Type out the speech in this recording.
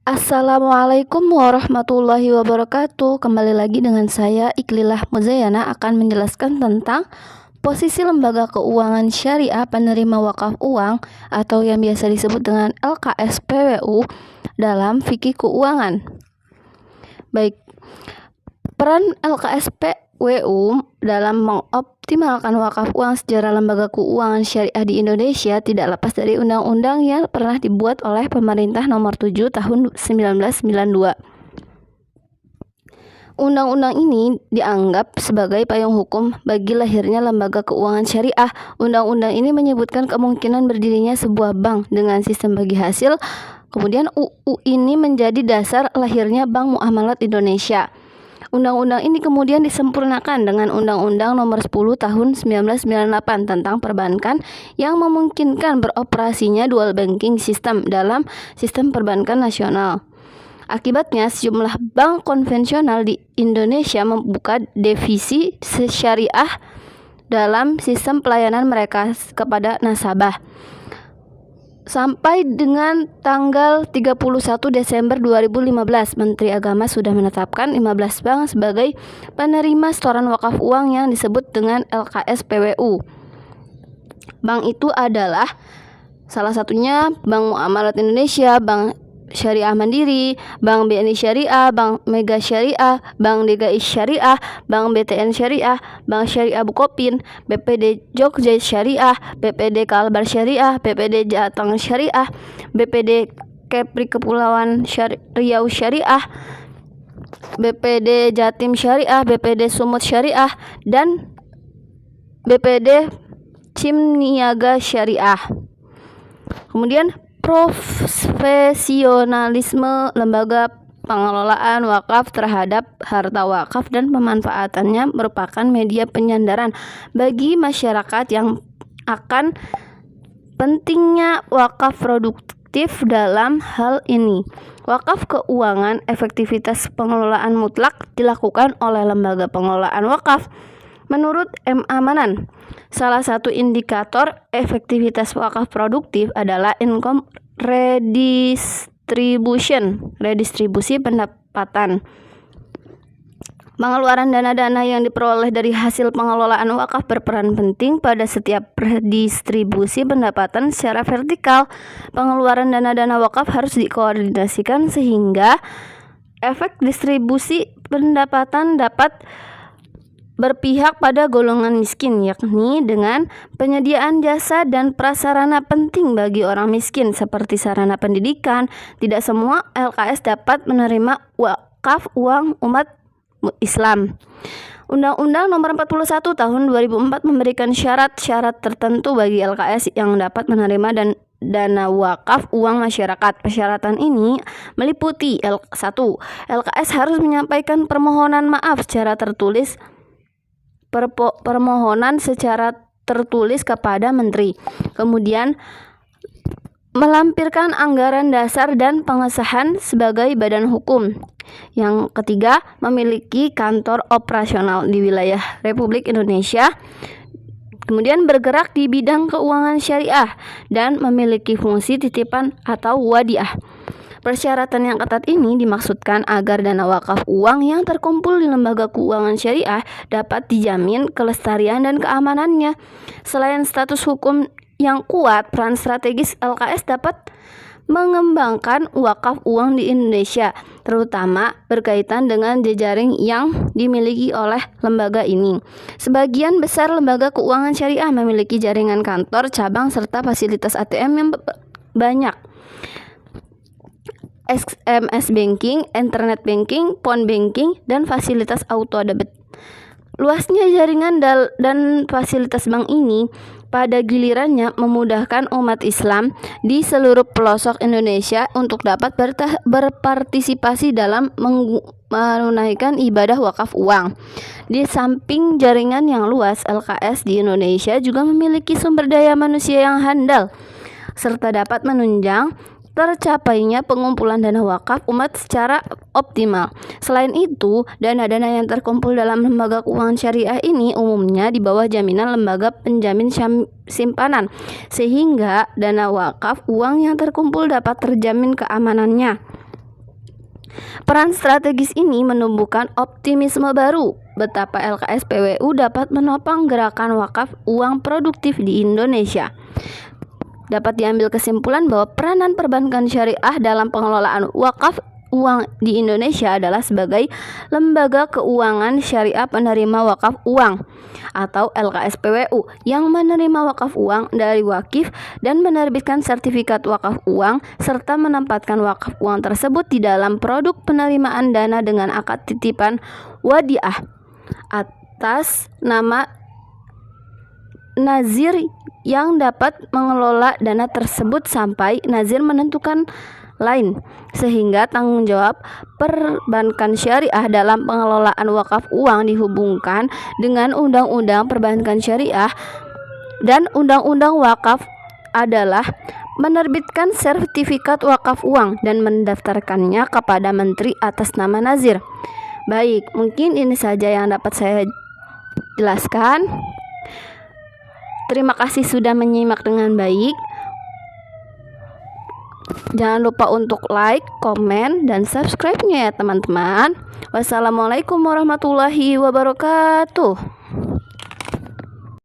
Assalamualaikum warahmatullahi wabarakatuh. Kembali lagi dengan saya Iklilah Muzayana akan menjelaskan tentang posisi lembaga keuangan syariah penerima wakaf uang atau yang biasa disebut dengan LKSPWU dalam fikih keuangan. Baik, peran LKSPWU dalam mengoptimalkan wakaf uang secara lembaga keuangan syariah di Indonesia tidak lepas dari undang-undang yang pernah dibuat oleh pemerintah nomor 7 tahun 1992. Undang-undang ini dianggap sebagai payung hukum bagi lahirnya lembaga keuangan syariah. Undang-undang ini menyebutkan kemungkinan berdirinya sebuah bank dengan sistem bagi hasil. Kemudian UU ini menjadi dasar lahirnya Bank Muamalat Indonesia. Undang-undang ini kemudian disempurnakan dengan Undang-Undang Nomor 10 Tahun 1998 tentang perbankan yang memungkinkan beroperasinya dual banking system dalam sistem perbankan nasional. Akibatnya, sejumlah bank konvensional di Indonesia membuka divisi syariah dalam sistem pelayanan mereka kepada nasabah. Sampai dengan tanggal 31 Desember 2015, Menteri Agama sudah menetapkan 15 bank sebagai penerima setoran wakaf uang yang disebut dengan LKSPWU. Bank itu adalah salah satunya Bank Muamalat Indonesia, Bank Syariah Mandiri, Bank BNI Syariah, Bank Mega Syariah, Bank DKI Syariah, Bank BTN Syariah, Bank Syariah Bukopin, BPD Jogja Syariah, BPD Kalbar Syariah, BPD Jateng Syariah, BPD Kepri Kepulauan Riau Syariah, BPD Jatim Syariah, BPD Sumut Syariah, dan BPD Cimniaga Syariah. Kemudian profesionalisme lembaga pengelolaan wakaf terhadap harta wakaf dan pemanfaatannya merupakan media penyandaran bagi masyarakat yang akan pentingnya wakaf produktif dalam hal ini. Wakaf keuangan efektivitas pengelolaan mutlak dilakukan oleh lembaga pengelolaan wakaf. Menurut M. Amanan, salah satu indikator efektivitas wakaf produktif adalah income redistribusi pendapatan. Pengeluaran dana-dana yang diperoleh dari hasil pengelolaan wakaf berperan penting pada setiap redistribusi pendapatan secara vertikal. Pengeluaran dana-dana wakaf harus dikoordinasikan sehingga efek distribusi pendapatan dapat berpihak pada golongan miskin, yakni dengan penyediaan jasa dan prasarana penting bagi orang miskin seperti sarana pendidikan. Tidak semua LKS dapat menerima wakaf uang umat Islam. Undang-Undang Nomor 41 Tahun 2004 memberikan syarat-syarat tertentu bagi LKS yang dapat menerima dan dana wakaf uang masyarakat. Persyaratan ini meliputi 1. LKS harus menyampaikan permohonan maaf secara tertulis kepada menteri. Kemudian melampirkan anggaran dasar dan pengesahan sebagai badan hukum. Yang ketiga, memiliki kantor operasional di wilayah Republik Indonesia. Kemudian bergerak di bidang keuangan syariah dan memiliki fungsi titipan atau wadiah. Persyaratan yang ketat ini dimaksudkan agar dana wakaf uang yang terkumpul di lembaga keuangan syariah dapat dijamin kelestarian dan keamanannya. Selain status hukum yang kuat, peran strategis LKS dapat mengembangkan wakaf uang di Indonesia, terutama berkaitan dengan jejaring yang dimiliki oleh lembaga ini. Sebagian besar lembaga keuangan syariah memiliki jaringan kantor, cabang, serta fasilitas ATM yang banyak. SMS banking, internet banking, phone banking, dan fasilitas auto debit. Luasnya jaringan dan fasilitas bank ini pada gilirannya memudahkan umat Islam di seluruh pelosok Indonesia untuk dapat berpartisipasi dalam menunaikan ibadah wakaf uang. Di samping jaringan yang luas, LKS di Indonesia juga memiliki sumber daya manusia yang handal serta dapat menunjang tercapainya pengumpulan dana wakaf umat secara optimal. Selain itu, dana-dana yang terkumpul dalam lembaga keuangan syariah ini umumnya di bawah jaminan lembaga penjamin simpanan, sehingga dana wakaf uang yang terkumpul dapat terjamin keamanannya. Peran strategis ini menumbuhkan optimisme baru betapa LKSPWU dapat menopang gerakan wakaf uang produktif di Indonesia. Dapat diambil kesimpulan bahwa peranan perbankan syariah dalam pengelolaan wakaf uang di Indonesia adalah sebagai lembaga keuangan syariah penerima wakaf uang atau LKSPWU yang menerima wakaf uang dari wakif dan menerbitkan sertifikat wakaf uang serta menempatkan wakaf uang tersebut di dalam produk penerimaan dana dengan akad titipan wadiah atas nama nazir yang dapat mengelola dana tersebut sampai nazir menentukan lain, sehingga tanggung jawab perbankan syariah dalam pengelolaan wakaf uang dihubungkan dengan Undang-Undang Perbankan Syariah dan Undang-Undang Wakaf adalah menerbitkan sertifikat wakaf uang dan mendaftarkannya kepada menteri atas nama nazir. Baik, mungkin ini saja yang dapat saya jelaskan. Terima kasih sudah menyimak dengan baik. Jangan lupa untuk like, komen, dan subscribe-nya ya teman-teman. Wassalamualaikum warahmatullahi wabarakatuh.